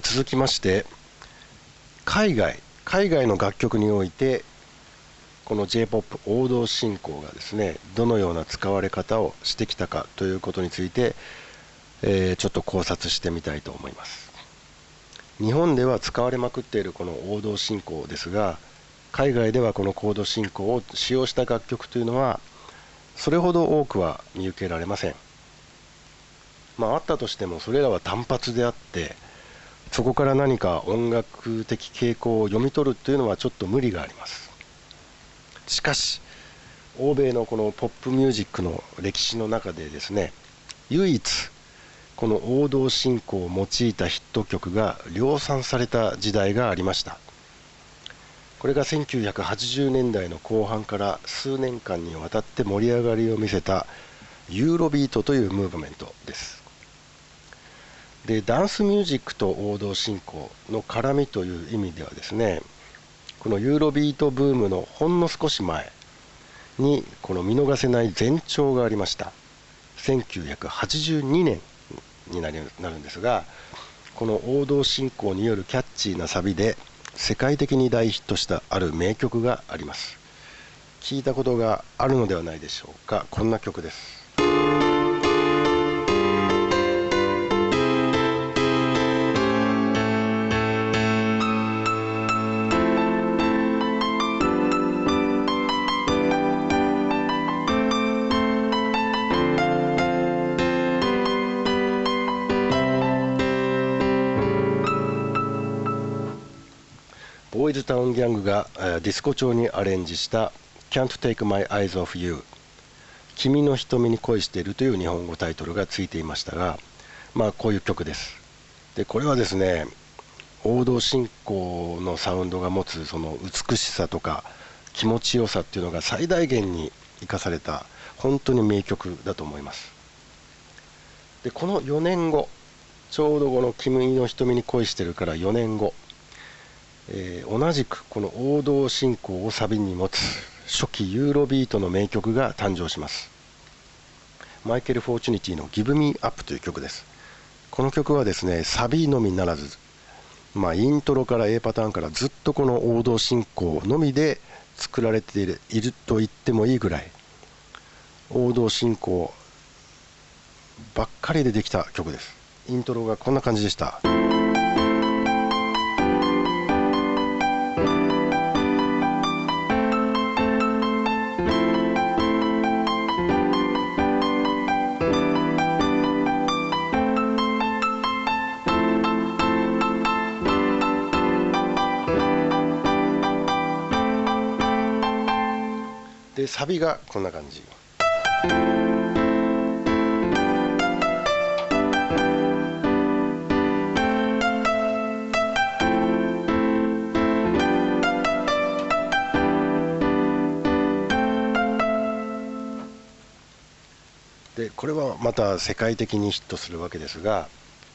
続きまして海外の楽曲においてこの J-POP 王道進行がですねどのような使われ方をしてきたかということについて、ちょっと考察してみたいと思います。日本では使われまくっているこの王道進行ですが、海外ではこのコード進行を使用した楽曲というのはそれほど多くは見受けられません。あったとしてもそれらは単発であって、そこから何か音楽的傾向を読み取るというのはちょっと無理があります。しかし欧米のこのポップミュージックの歴史の中でですね、唯一この王道進行を用いたヒット曲が量産された時代がありました。これが1980年代の後半から数年間にわたって盛り上がりを見せたユーロビートというムーブメントです。で、ダンスミュージックと王道進行の絡みという意味ではですね、このユーロビートブームのほんの少し前にこの見逃せない前兆がありました。1982年になるんですが、この王道進行によるキャッチーなサビで世界的に大ヒットしたある名曲があります。聞いたことがあるのではないでしょうか。こんな曲です。ボーイズタウンギャングがディスコ調にアレンジしたCan't Take My Eyes Off You、 君の瞳に恋しているという日本語タイトルがついていましたが、こういう曲です。で、これはですね、王道進行のサウンドが持つその美しさとか気持ちよさっていうのが最大限に生かされた本当に名曲だと思います。で、この4年後、ちょうどこの君の瞳に恋してるから4年後、同じくこの王道進行をサビに持つ初期ユーロビートの名曲が誕生します。マイケル・フォーチュニティの Give Me Up という曲です。この曲はですね、サビのみならず、イントロから A パターンからずっとこの王道進行のみで作られていると言ってもいいぐらい王道進行ばっかりでできた曲です。イントロがこんな感じでした。で、サビがこんな感じ。で、これはまた世界的にヒットするわけですが、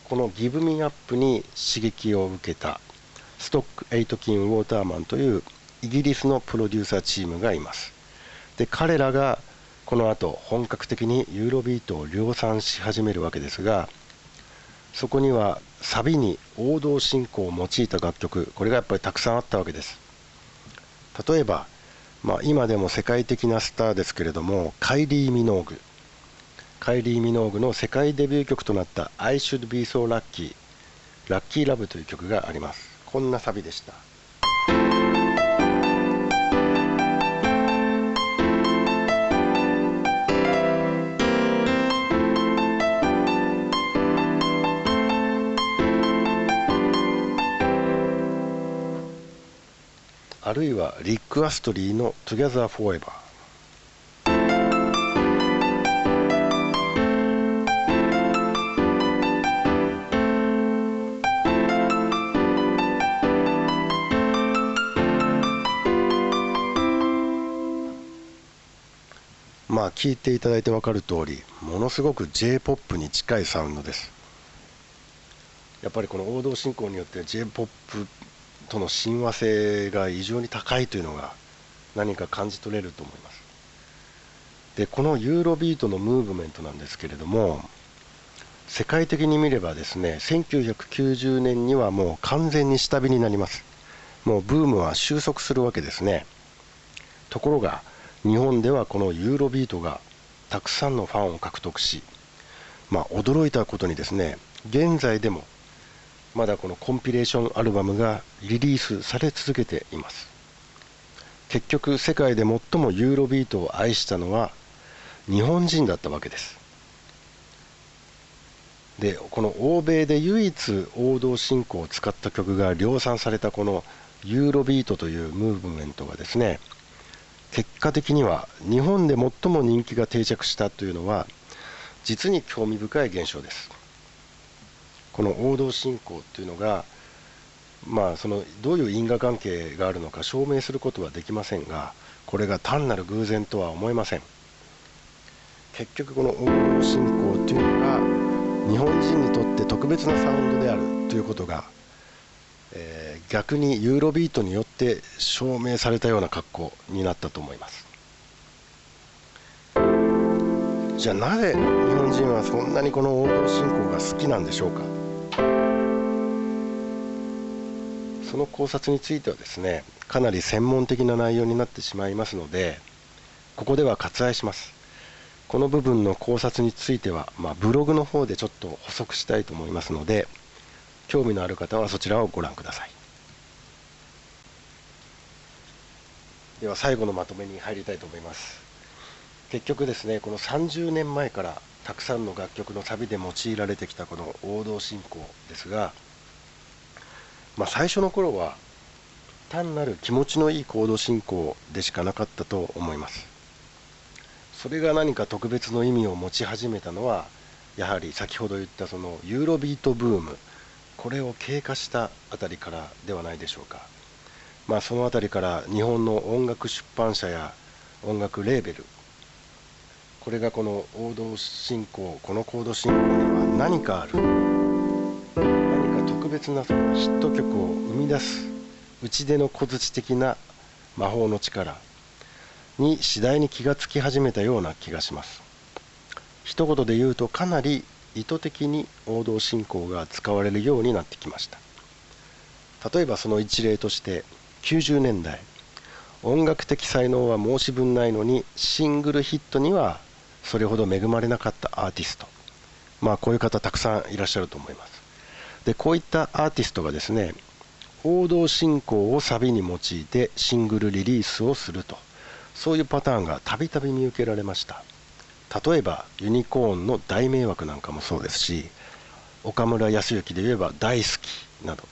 この Give Me Up に刺激を受けたストック・エイトキン・ウォーターマンというイギリスのプロデューサーチームがいます。で、彼らがこの後本格的にユーロビートを量産し始めるわけですが、そこにはサビに王道進行を用いた楽曲、これがやっぱりたくさんあったわけです。例えば、今でも世界的なスターですけれども、カイリー・ミノーグの世界デビュー曲となった I Should Be So Lucky、 ラッキーラブという曲があります。こんなサビでした。あるいはリック・アストリーの Together Forever。聞いていただいて分かる通り、ものすごく J-POP に近いサウンドです。やっぱりこの王道進行によって J-POP との親和性が異常に高いというのが何か感じ取れると思います。で、このユーロビートのムーブメントなんですけれども、世界的に見ればですね、1990年にはもう完全に下火になります。もうブームは収束するわけですね。ところが日本ではこのユーロビートがたくさんのファンを獲得し、驚いたことにですね、現在でもまだこのコンピレーションアルバムがリリースされ続けています。結局世界で最もユーロビートを愛したのは日本人だったわけです。で、この欧米で唯一王道進行を使った曲が量産されたこのユーロビートというムーブメントがですね、結果的には日本で最も人気が定着したというのは実に興味深い現象です。この王道進行というのがそのどういう因果関係があるのか証明することはできませんが、これが単なる偶然とは思えません。結局この王道進行というのが日本人にとって特別なサウンドであるということが、逆にユーロビートによって証明されたような格好になったと思います。じゃあなぜ日本人はそんなにこの王道進行が好きなんでしょうか。その考察についてはですね、かなり専門的な内容になってしまいますので、ここでは割愛します。この部分の考察については、ブログの方でちょっと補足したいと思いますので、興味のある方はそちらをご覧ください。では最後のまとめに入りたいと思います。結局ですね、この30年前からたくさんの楽曲のサビで用いられてきたこの王道進行ですが、最初の頃は単なる気持ちのいいコード進行でしかなかったと思います。それが何か特別の意味を持ち始めたのは、やはり先ほど言ったそのユーロビートブーム、これを経過したあたりからではないでしょうか。そのあたりから日本の音楽出版社や音楽レーベル、これがこの王道進行、このコード進行には何かある、何か特別なそのヒット曲を生み出す打ち出の小槌的な魔法の力に次第に気がつき始めたような気がします。一言で言うと、かなり意図的に王道進行が使われるようになってきました。例えばその一例として、90年代、音楽的才能は申し分ないのにシングルヒットにはそれほど恵まれなかったアーティスト、こういう方たくさんいらっしゃると思います。で、こういったアーティストがですね、王道進行をサビに用いてシングルリリースをすると、そういうパターンがたびたび見受けられました。例えばユニコーンの大迷惑なんかもそうですし、岡村康之で言えば大好きなど、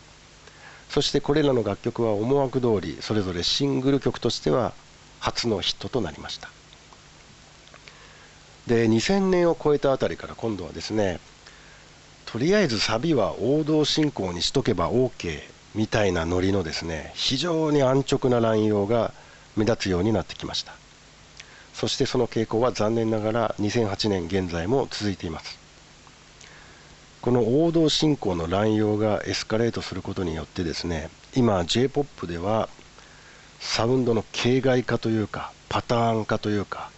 そしてこれらの楽曲は思惑通りそれぞれシングル曲としては初のヒットとなりました。で、2000年を超えたあたりから今度はですね、とりあえずサビは王道進行にしとけば OK みたいなノリのですね、非常に安直な乱用が目立つようになってきました。そしてその傾向は残念ながら2008年現在も続いています。この王道進行の乱用がエスカレートすることによってですね、今 J-POP ではサウンドの形骸化というかパターン化というか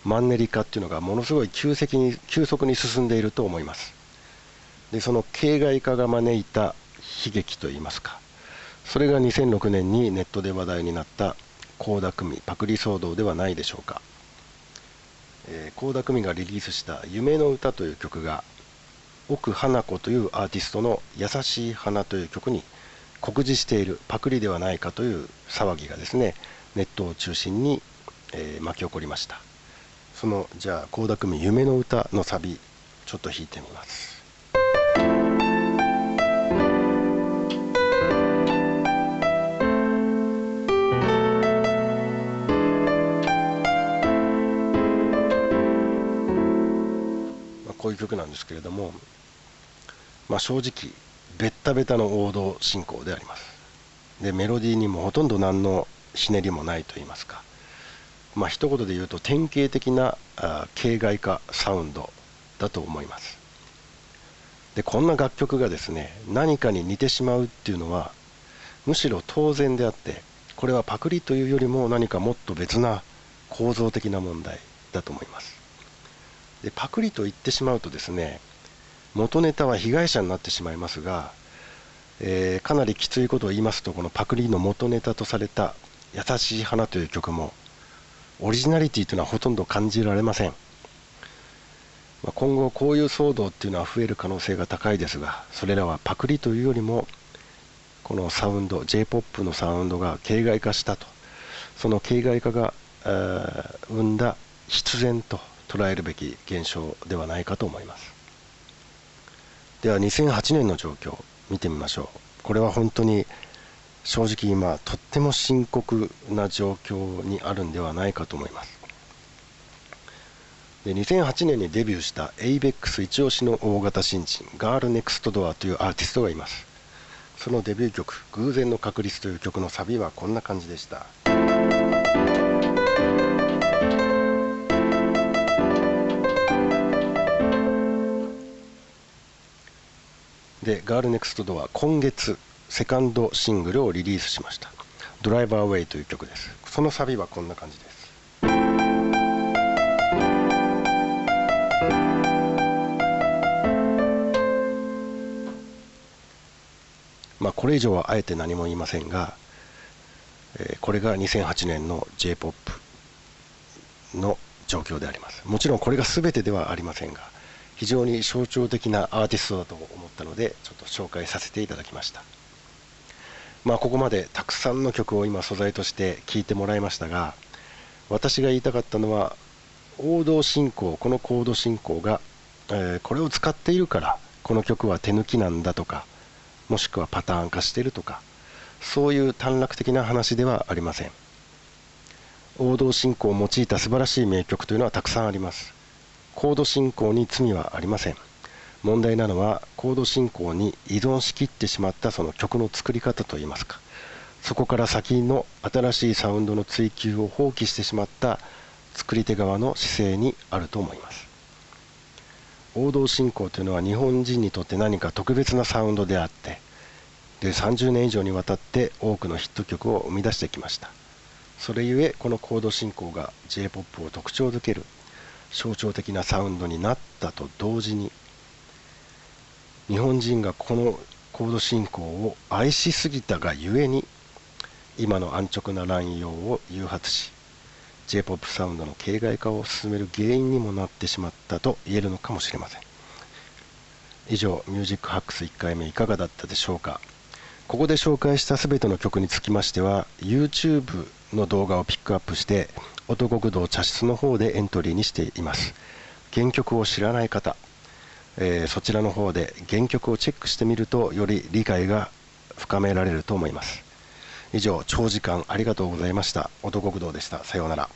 マンネリ化っていうのがものすごい急速に進んでいると思います。で、その形骸化が招いた悲劇といいますか、それが2006年にネットで話題になった倖田來未パクリ騒動ではないでしょうか。倖田來未がリリースした夢の歌という曲が奥花子というアーティストの優しい花という曲に酷似している、パクリではないかという騒ぎがですね、ネットを中心に、巻き起こりました。じゃあ倖田來未夢の歌のサビちょっと弾いてみます。こういう曲なんですけれども、正直ベッタベタの王道進行であります。で、メロディーにもほとんど何のひねりもないといいますか、一言で言うと典型的な形骸化サウンドだと思います。で、こんな楽曲がですね、何かに似てしまうっていうのはむしろ当然であって、これはパクリというよりも何かもっと別な構造的な問題だと思います。で、パクリと言ってしまうとですね、元ネタは被害者になってしまいますが、かなりきついことを言いますと、このパクリの元ネタとされた優しい花という曲もオリジナリティというのはほとんど感じられません。今後こういう騒動っていうのは増える可能性が高いですが、それらはパクリというよりもこのサウンド J-POP のサウンドが形骸化したと、その形骸化が生んだ必然と捉えるべき現象ではないかと思います。では2008年の状況を見てみましょう。これは本当に正直今とっても深刻な状況にあるんではないかと思います。で2008年にデビューした ABEX 一押しの大型新人ガールネクストドアというアーティストがいます。そのデビュー曲偶然の確率という曲のサビはこんな感じでした。でガールネクストドア今月セカンドシングルをリリースしました。ドライバーウェイという曲です。そのサビはこんな感じです。これ以上はあえて何も言いませんが、これが2008年の J-POP の状況であります。もちろんこれが全てではありませんが、非常に象徴的なアーティストだと思ったのでちょっと紹介させていただきました。ここまでたくさんの曲を今素材として聴いてもらいましたが、私が言いたかったのは王道進行、このコード進行が、これを使っているからこの曲は手抜きなんだとか、もしくはパターン化しているとか、そういう短絡的な話ではありません。王道進行を用いた素晴らしい名曲というのはたくさんあります。コード進行に罪はありません。問題なのはコード進行に依存しきってしまったその曲の作り方といいますか、そこから先の新しいサウンドの追求を放棄してしまった作り手側の姿勢にあると思います。王道進行というのは日本人にとって何か特別なサウンドであって、で30年以上にわたって多くのヒット曲を生み出してきました。それゆえこのコード進行が J-POP を特徴づける象徴的なサウンドになったと同時に、日本人がこのコード進行を愛しすぎたがゆえに今の安直な乱用を誘発し、J-POP サウンドの形骸化を進める原因にもなってしまったと言えるのかもしれません。以上、ミュージックハックス1回目いかがだったでしょうか。ここで紹介したすべての曲につきましては YouTube の動画をピックアップして音国道茶室の方でエントリーにしています。原曲を知らない方、そちらの方で原曲をチェックしてみるとより理解が深められると思います。以上、長時間ありがとうございました。音国道でした。さようなら。